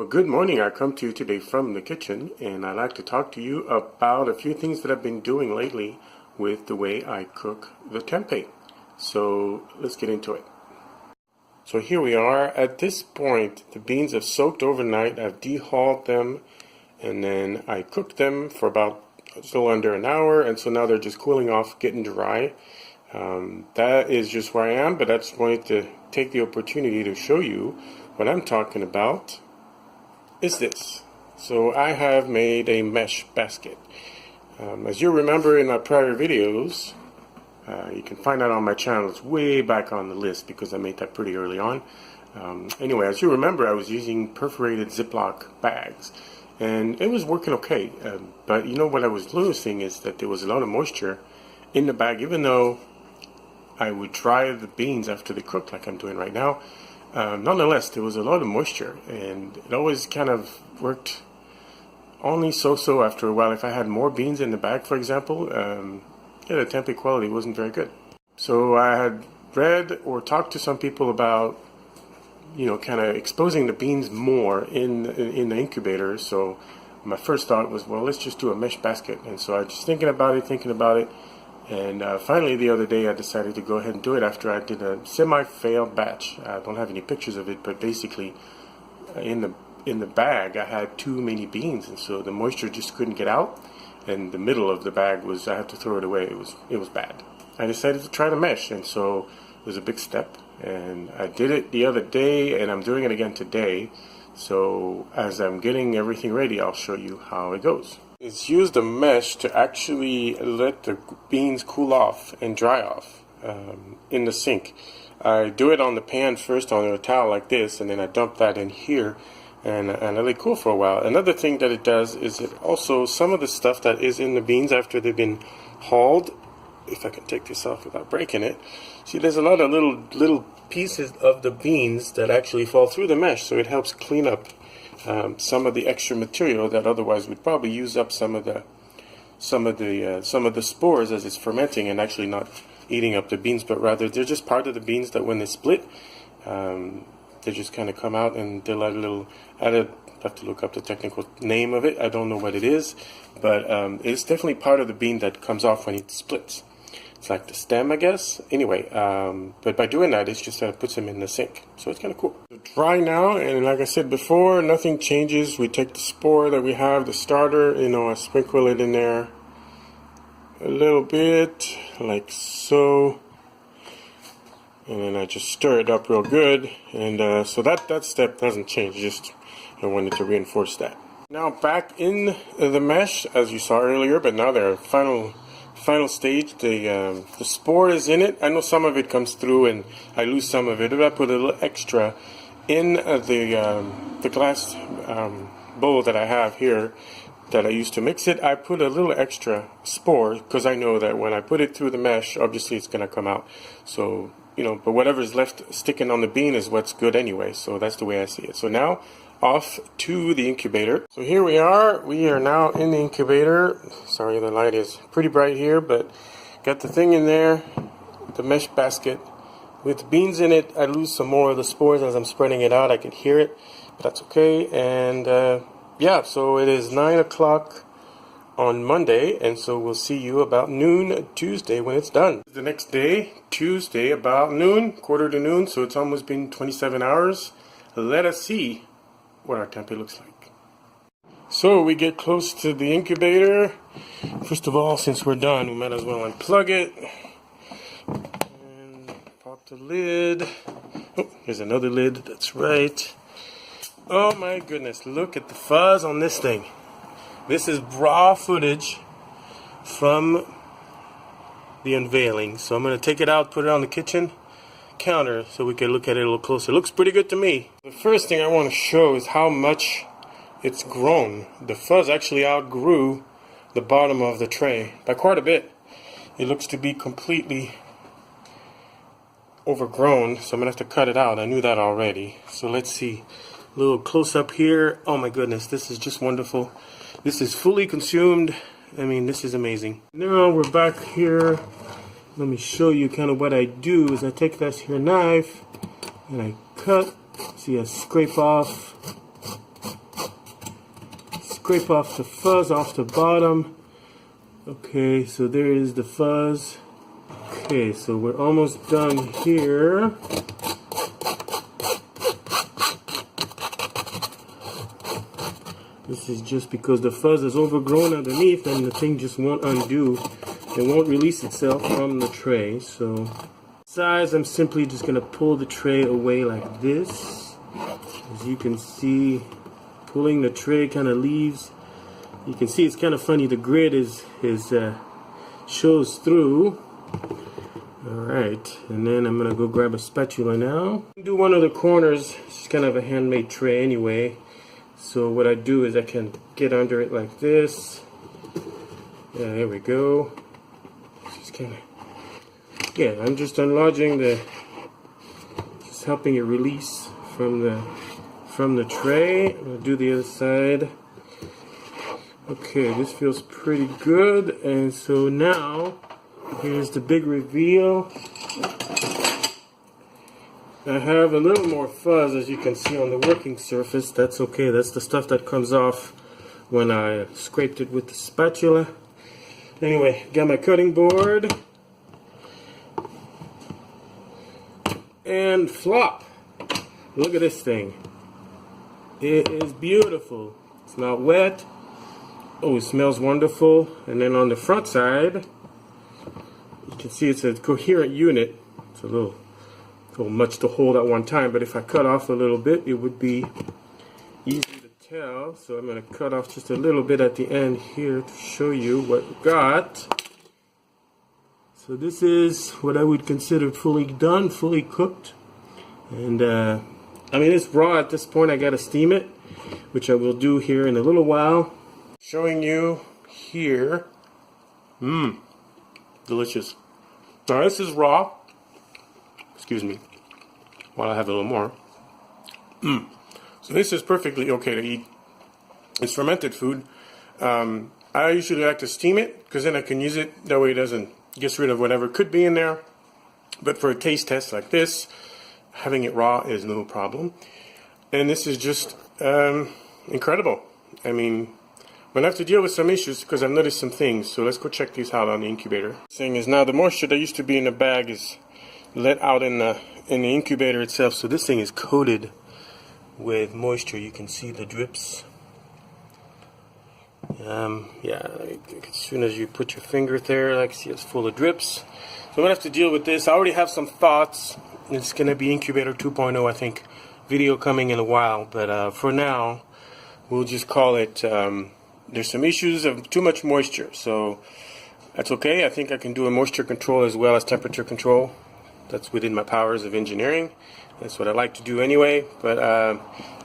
Well, good morning. I come to you today from the kitchen, and I'd like to talk to you about a few things that I've been doing lately with the way I cook the tempeh. So let's get into it. So here we are. At this point, the beans have soaked overnight. I've dehulled them, and then I cooked them for about a little under an hour, and so now they're just cooling off, getting dry. That is just where I am, but I just wanted to take the opportunity to show you what I'm talking about. Is this. So I have made a mesh basket. As you remember in my prior videos, you can find that on my channel. It's way back on the list because I made that pretty early on. Anyway, as you remember, I was using perforated Ziploc bags, and it was working okay. But you know what I was noticing is that there was a lot of moisture in the bag, even though I would dry the beans after they cooked like I'm doing right now. Nonetheless, there was a lot of moisture, and it always kind of worked only so-so after a while. If I had more beans in the bag, for example, the tempeh quality wasn't very good. So I had read or talked to some people about, kind of exposing the beans more in the incubator. So my first thought was, well, let's just do a mesh basket. And so I was just thinking about it. And finally, the other day, I decided to go ahead and do it after I did a semi-failed batch. I don't have any pictures of it, but basically, in the bag, I had too many beans, and so the moisture just couldn't get out. And the middle of the bag I had to throw it away. It was bad. I decided to try the mesh, and so it was a big step. And I did it the other day, and I'm doing it again today. So as I'm getting everything ready, I'll show you how it goes. It's used a mesh to actually let the beans cool off and dry off in the sink. I do it on the pan first on a towel like this, and then I dump that in here and I let it cool for a while. Another thing that it does is it also, some of the stuff that is in the beans after they've been hauled, if I can take this off without breaking it, see there's a lot of little pieces of the beans that actually fall through the mesh, so it helps clean up some of the extra material that otherwise would probably use up some of the spores as it's fermenting and actually not eating up the beans, but rather they're just part of the beans that when they split, they just kind of come out and they're like a little. I have to look up the technical name of it. I don't know what it is, but it's definitely part of the bean that comes off when it splits. It's like the stem, I guess. Anyway, but by doing that, it's just puts them in the sink. So it's kind of cool. It's dry now, and like I said before, nothing changes. We take the spore that we have, the starter, I sprinkle it in there a little bit, like so. And then I just stir it up real good. And so that step doesn't change. Just I wanted to reinforce that. Now back in the mesh, as you saw earlier, but now they're final stage. The spore is in it. I know some of it comes through and I lose some of it. If I put a little extra in the glass bowl that I have here that I used to mix it, I put a little extra spore because I know that when I put it through the mesh, obviously it's going to come out. So, but whatever's left sticking on the bean is what's good anyway. So that's the way I see it. So now off to the incubator. So here we are now in the incubator. Sorry, the light is pretty bright here, but got the thing in there, the mesh basket with beans in it. I lose some more of the spores as I'm spreading it out. I can hear it, but that's okay. And yeah, so it is 9 o'clock on Monday, and so we'll see you about noon Tuesday when it's done. The next day, Tuesday, about noon, quarter to noon, so it's almost been 27 hours. Let us see what our tempeh looks like. So we get close to the incubator. First of all, since we're done, we might as well unplug it and pop the lid. Oh, here's another lid. That's right. Oh my goodness, look at the fuzz on this thing. This is raw footage from the unveiling. So I'm going to take it out, put it on the kitchen counter so we can look at it a little closer. It looks pretty good to me. The first thing I want to show is how much it's grown. The fuzz actually outgrew the bottom of the tray by quite a bit. It looks to be completely overgrown, so I'm gonna have to cut it out. I knew that already. So let's see, a little close up here. Oh my goodness, this is just wonderful. This is fully consumed. I mean, this is amazing. Now we're back here. Let me show you kind of what I do is I take this here knife and I cut. See, I scrape off scrape off the fuzz off the bottom. Okay, so there is the fuzz. Okay, so we're almost done here. This is just because the fuzz is overgrown underneath and the thing just won't undo. It won't release itself from the tray. So, size, I'm simply just going to pull the tray away like this. As you can see, pulling the tray kind of leaves. You can see it's kind of funny. The grid shows through. Alright, and then I'm going to go grab a spatula now. Do one of the corners. It's kind of a handmade tray anyway. So what I do is I can get under it like this. Yeah, there we go. Just kind of, yeah, I'm just unlodging just helping it release from the tray. I'm gonna do the other side. Okay, this feels pretty good, and so now here's the big reveal. I have a little more fuzz, as you can see, on the working surface. That's okay. That's the stuff that comes off when I scraped it with the spatula. Anyway, got my cutting board. And flop. Look at this thing. It is beautiful. It's not wet. Oh, it smells wonderful. And then on the front side, you can see it's a coherent unit. It's a little much to hold at one time, but if I cut off a little bit, it would be easy to tell. So I'm going to cut off just a little bit at the end here to show you what we got. So this is what I would consider fully done, fully cooked. And I mean, it's raw at this point. I got to steam it, which I will do here in a little while. Showing you here. Delicious. Now this is raw. Excuse me, while I have a little more. So this is perfectly okay to eat. It's fermented food. I usually like to steam it because then I can use it. That way it doesn't get rid of whatever could be in there. But for a taste test like this, having it raw is no problem. And this is just incredible. I mean, I'm going to have to deal with some issues because I've noticed some things. So let's go check these out on the incubator. Thing is, now the moisture that used to be in the bag is let out in the incubator itself. So this thing is coated with moisture. You can see the drips. Yeah, as soon as you put your finger there, like, see, it's full of drips. So I'm gonna have to deal with this. I already have some thoughts. It's gonna be incubator 2.0, I think, video coming in a while. But for now, we'll just call it. There's some issues of too much moisture, so that's okay. I think I can do a moisture control as well as temperature control. That's within my powers of engineering. That's what I like to do anyway. But I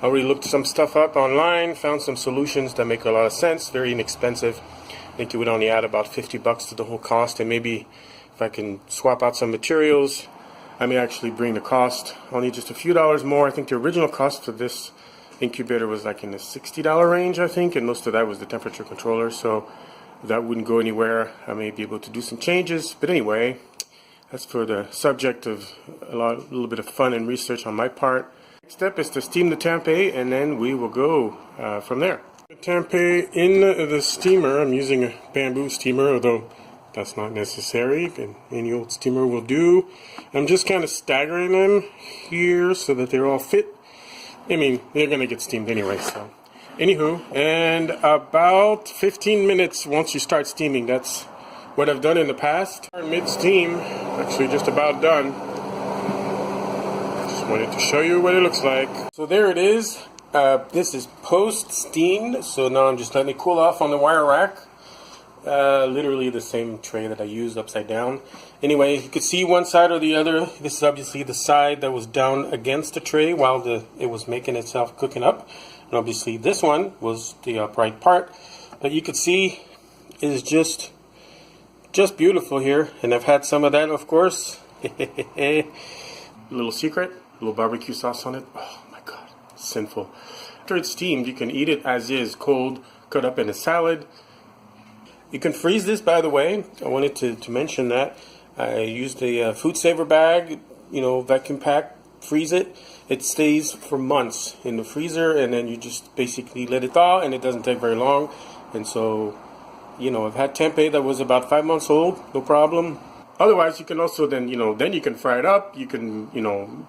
already looked some stuff up online, found some solutions that make a lot of sense, very inexpensive. I think it would only add about $50 to the whole cost, and maybe if I can swap out some materials, I may actually bring the cost only just a few dollars more. I think the original cost for this incubator was like in the $60 range, I think, and most of that was the temperature controller, so that wouldn't go anywhere. I may be able to do some changes, but anyway, that's for the subject of a little bit of fun and research on my part. Next step is to steam the tempeh, and then we will go from there. The tempeh in the steamer. I'm using a bamboo steamer, although that's not necessary. Any old steamer will do. I'm just kind of staggering them here so that they're all fit. I mean, they're going to get steamed anyway, so. Anywho, and about 15 minutes once you start steaming. That's what I've done in the past. Mid-steam, actually just about done. Just wanted to show you what it looks like. So there it is. This is post-steamed, so now I'm just letting it cool off on the wire rack. Literally the same tray that I used upside down. Anyway, you could see one side or the other. This is obviously the side that was down against the tray while it was making itself cooking up. And obviously this one was the upright part. But you could see it is just beautiful here. And I've had some of that, of course. Little secret, a little barbecue sauce on it. Oh my god, sinful. After it's steamed, you can eat it as is, cold, cut up in a salad. You can freeze this, by the way. I wanted to mention that. I used a food saver bag, vacuum pack, freeze it. it stays for months in the freezer, and then you just basically let it thaw, and it doesn't take very long. And so, you know, I've had tempeh that was about 5 months old, no problem. Otherwise, you can also then, then you can fry it up. You can,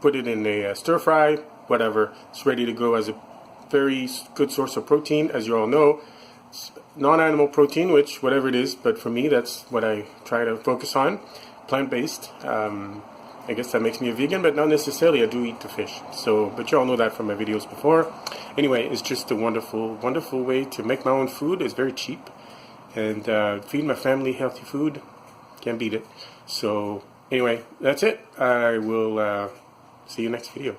put it in a stir fry, whatever. It's ready to go as a very good source of protein, as you all know. It's non-animal protein, which, whatever it is, but for me, that's what I try to focus on. Plant-based. I guess that makes me a vegan, but not necessarily. I do eat the fish. So, but you all know that from my videos before. Anyway, it's just a wonderful, wonderful way to make my own food. It's very cheap. And feed my family healthy food. Can't beat it. So, anyway, that's it. I will see you next video.